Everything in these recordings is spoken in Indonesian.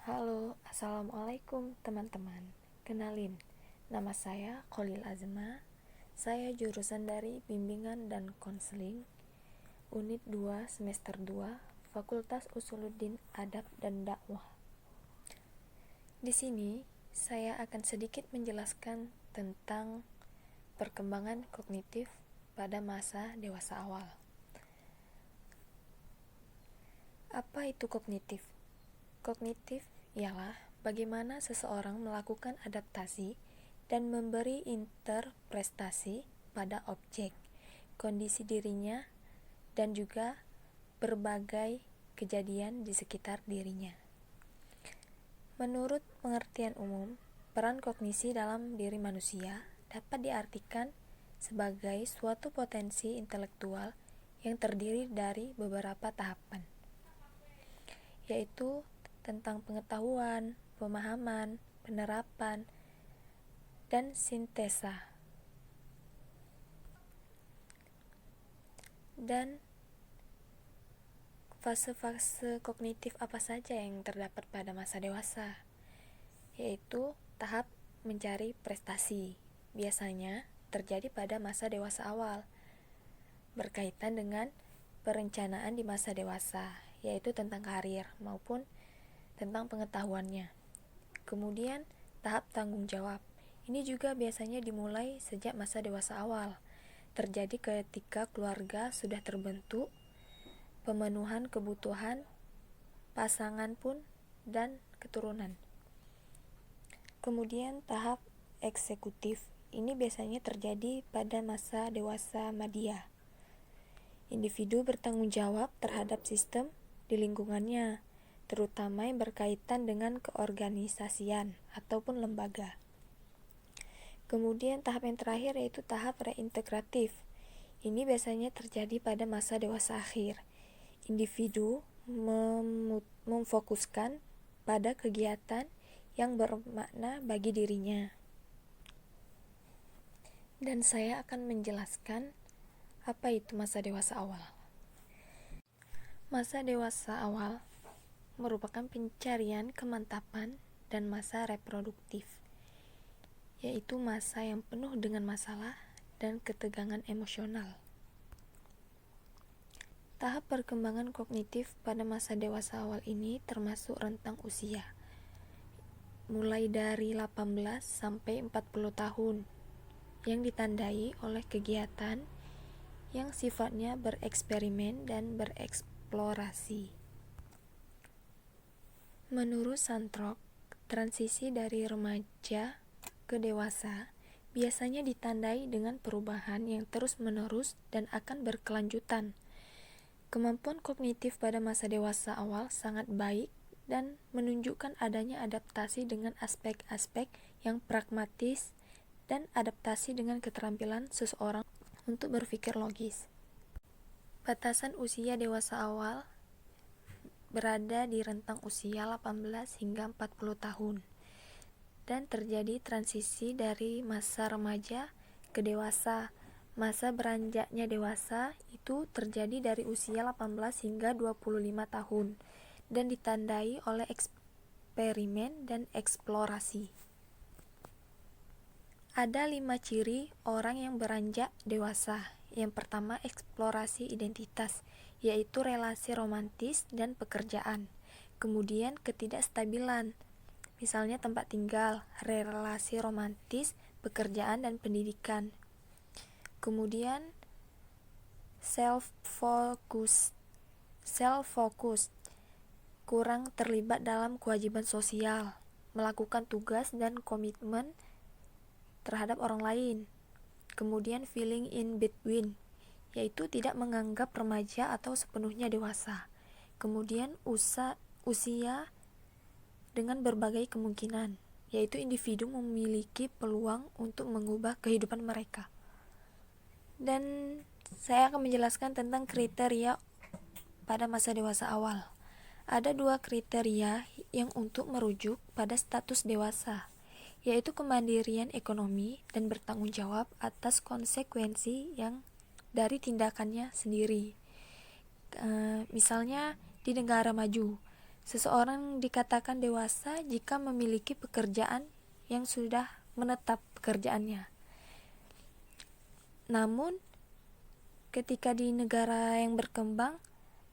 Halo, Assalamualaikum teman-teman. Kenalin, nama saya Kholil Azma. Saya jurusan dari Bimbingan dan Konseling, Unit 2 Semester 2, Fakultas Usuluddin Adab dan Dakwah. Di sini, saya akan sedikit menjelaskan tentang perkembangan kognitif pada masa dewasa awal. Apa itu kognitif? Kognitif ialah bagaimana seseorang melakukan adaptasi dan memberi interpretasi pada objek, kondisi dirinya, dan juga berbagai kejadian di sekitar dirinya. Menurut pengertian umum, peran kognisi dalam diri manusia dapat diartikan sebagai suatu potensi intelektual yang terdiri dari beberapa tahapan, yaitu tentang pengetahuan, pemahaman, penerapan, dan sintesa. Dan fase-fase kognitif apa saja yang terdapat pada masa dewasa? Yaitu tahap mencari prestasi. Biasanya terjadi pada masa dewasa awal, berkaitan dengan perencanaan di masa dewasa, yaitu tentang karir maupun tentang pengetahuannya. Kemudian, tahap tanggung jawab. Ini juga biasanya dimulai sejak masa dewasa awal. Terjadi ketika keluarga sudah terbentuk, pemenuhan kebutuhan pasangan pun dan keturunan. Kemudian, tahap eksekutif. Ini biasanya terjadi pada masa dewasa madya. Individu bertanggung jawab terhadap sistem di lingkungannya, terutama yang berkaitan dengan keorganisasian ataupun lembaga. Kemudian tahap yang terakhir yaitu tahap reintegratif. Ini biasanya terjadi pada masa dewasa akhir. Individu memfokuskan pada kegiatan yang bermakna bagi dirinya. Dan saya akan menjelaskan apa itu masa dewasa awal. Masa dewasa awal merupakan pencarian kemantapan dan masa reproduktif, yaitu masa yang penuh dengan masalah dan ketegangan emosional. Tahap perkembangan kognitif pada masa dewasa awal ini termasuk rentang usia, mulai dari 18 sampai 40 tahun, yang ditandai oleh kegiatan yang sifatnya bereksperimen dan bereksplorasi. Menurut Santrok, transisi dari remaja ke dewasa biasanya ditandai dengan perubahan yang terus-menerus dan akan berkelanjutan. Kemampuan kognitif pada masa dewasa awal sangat baik dan menunjukkan adanya adaptasi dengan aspek-aspek yang pragmatis dan adaptasi dengan keterampilan seseorang untuk berpikir logis. Batasan usia dewasa awal berada di rentang usia 18 hingga 40 tahun, dan terjadi transisi dari masa remaja ke dewasa. Masa beranjaknya dewasa itu terjadi dari usia 18 hingga 25 tahun dan ditandai oleh eksperimen dan eksplorasi. Ada 5 ciri orang yang beranjak dewasa. Yang pertama, eksplorasi identitas, yaitu relasi romantis dan pekerjaan. Kemudian, ketidakstabilan, misalnya tempat tinggal, relasi romantis, pekerjaan, dan pendidikan. Kemudian, self-focus, kurang terlibat dalam kewajiban sosial, melakukan tugas dan komitmen terhadap orang lain. Kemudian feeling in between, yaitu tidak menganggap remaja atau sepenuhnya dewasa. Kemudian usia dengan berbagai kemungkinan, yaitu individu memiliki peluang untuk mengubah kehidupan mereka. Dan saya akan menjelaskan tentang kriteria pada masa dewasa awal. Ada 2 kriteria yang untuk merujuk pada status dewasa, yaitu kemandirian ekonomi dan bertanggung jawab atas konsekuensi yang dari tindakannya sendiri. Misalnya di negara maju, Seseorang dikatakan dewasa jika memiliki pekerjaan yang sudah menetap pekerjaannya. Namun, ketika di negara yang berkembang,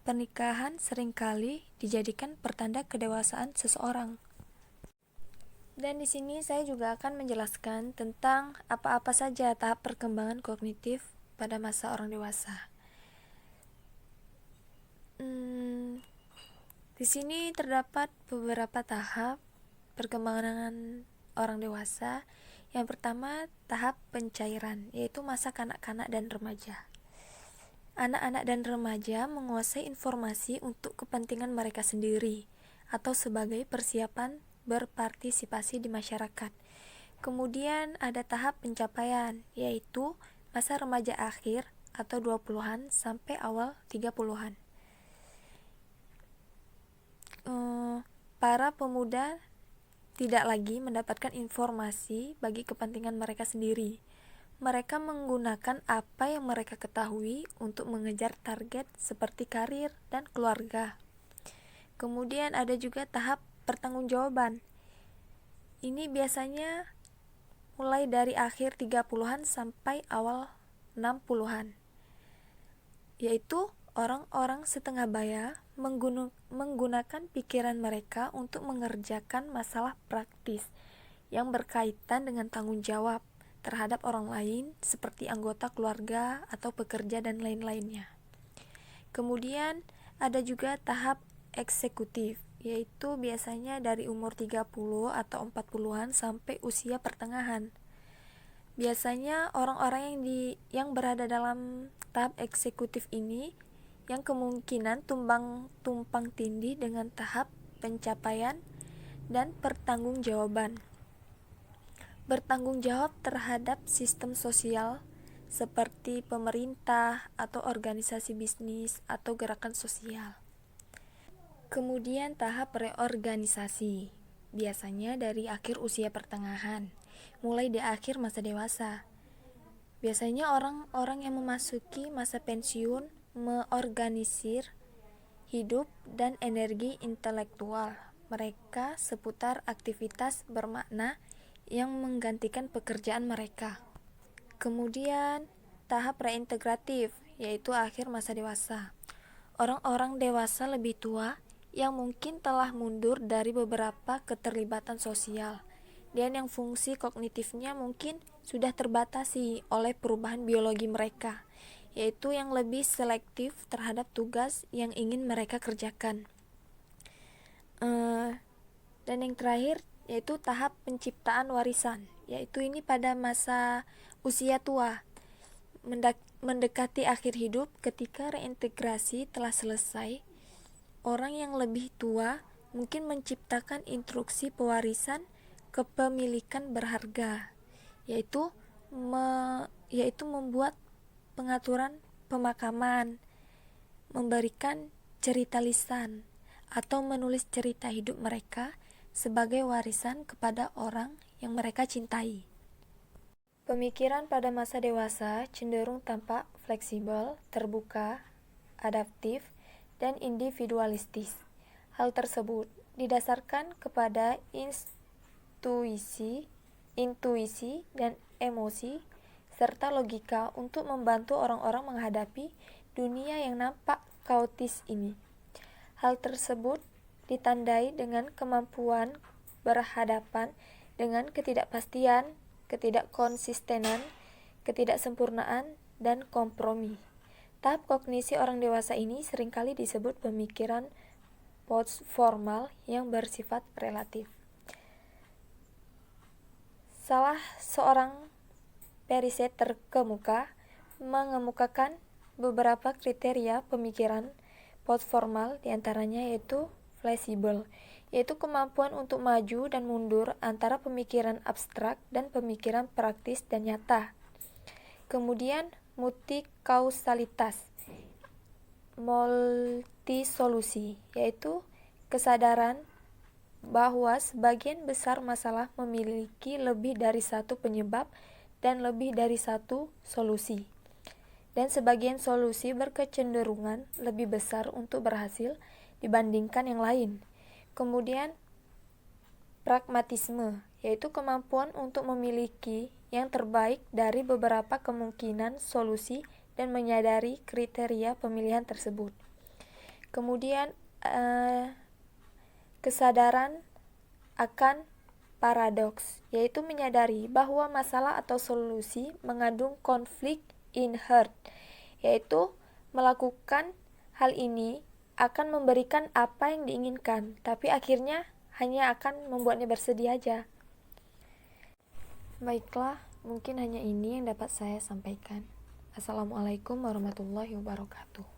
pernikahan seringkali dijadikan pertanda kedewasaan seseorang. Dan di sini saya juga akan menjelaskan tentang apa-apa saja tahap perkembangan kognitif pada masa orang dewasa. Di sini terdapat beberapa tahap perkembangan orang dewasa. Yang pertama, tahap pencairan, yaitu masa kanak-kanak dan remaja. Anak-anak dan remaja menguasai informasi untuk kepentingan mereka sendiri atau sebagai persiapan berpartisipasi di masyarakat. Kemudian ada tahap pencapaian, yaitu masa remaja akhir atau 20-an sampai awal 30-an. Para pemuda tidak lagi mendapatkan informasi bagi kepentingan mereka sendiri. Mereka menggunakan apa yang mereka ketahui untuk mengejar target seperti karir dan keluarga. Kemudian ada juga tahap pertanggungjawaban. Ini biasanya mulai dari akhir 30-an sampai awal 60-an. Yaitu orang-orang setengah baya menggunakan pikiran mereka untuk mengerjakan masalah praktis yang berkaitan dengan tanggung jawab terhadap orang lain seperti anggota keluarga atau pekerja dan lain-lainnya. Kemudian ada juga tahap eksekutif, yaitu biasanya dari umur 30 atau 40-an sampai usia pertengahan. Biasanya orang-orang yang berada dalam tahap eksekutif ini yang kemungkinan tumpang tindih dengan tahap pencapaian dan pertanggungjawaban. Bertanggung jawab terhadap sistem sosial seperti pemerintah atau organisasi bisnis atau gerakan sosial. Kemudian tahap reorganisasi, biasanya dari akhir usia pertengahan, mulai di akhir masa dewasa. Biasanya orang-orang yang memasuki masa pensiun mengorganisir hidup dan energi intelektual mereka seputar aktivitas bermakna yang menggantikan pekerjaan mereka. Kemudian tahap reintegratif, yaitu akhir masa dewasa. Orang-orang dewasa lebih tua yang mungkin telah mundur dari beberapa keterlibatan sosial dan yang fungsi kognitifnya mungkin sudah terbatasi oleh perubahan biologi mereka, yaitu yang lebih selektif terhadap tugas yang ingin mereka kerjakan. Dan yang terakhir yaitu tahap penciptaan warisan, yaitu ini pada masa usia tua, mendekati akhir hidup. Ketika reintegrasi telah selesai, orang yang lebih tua mungkin menciptakan instruksi pewarisan kepemilikan berharga, yaitu membuat pengaturan pemakaman, memberikan cerita lisan, atau menulis cerita hidup mereka sebagai warisan kepada orang yang mereka cintai. Pemikiran pada masa dewasa cenderung tampak fleksibel, terbuka, adaptif, dan individualistis. Hal tersebut didasarkan kepada intuisi, dan emosi, serta logika untuk membantu orang-orang menghadapi dunia yang nampak kaotis ini. Hal tersebut ditandai dengan kemampuan berhadapan dengan ketidakpastian, ketidakkonsistenan, ketidaksempurnaan, dan kompromi. Tahap kognisi orang dewasa ini seringkali disebut pemikiran postformal yang bersifat relatif. Salah seorang periset terkemuka mengemukakan beberapa kriteria pemikiran postformal, diantaranya yaitu fleksibel, yaitu kemampuan untuk maju dan mundur antara pemikiran abstrak dan pemikiran praktis dan nyata. Kemudian multikausalitas, multisolusi, yaitu kesadaran bahwa sebagian besar masalah memiliki lebih dari satu penyebab dan lebih dari satu solusi, dan sebagian solusi berkecenderungan lebih besar untuk berhasil dibandingkan yang lain. Kemudian pragmatisme, yaitu kemampuan untuk memiliki yang terbaik dari beberapa kemungkinan solusi dan menyadari kriteria pemilihan tersebut. Kemudian kesadaran akan paradoks, yaitu menyadari bahwa masalah atau solusi mengandung konflik inherent, yaitu melakukan hal ini akan memberikan apa yang diinginkan, tapi akhirnya hanya akan membuatnya bersedih aja. Baiklah, mungkin hanya ini yang dapat saya sampaikan. Assalamualaikum warahmatullahi wabarakatuh.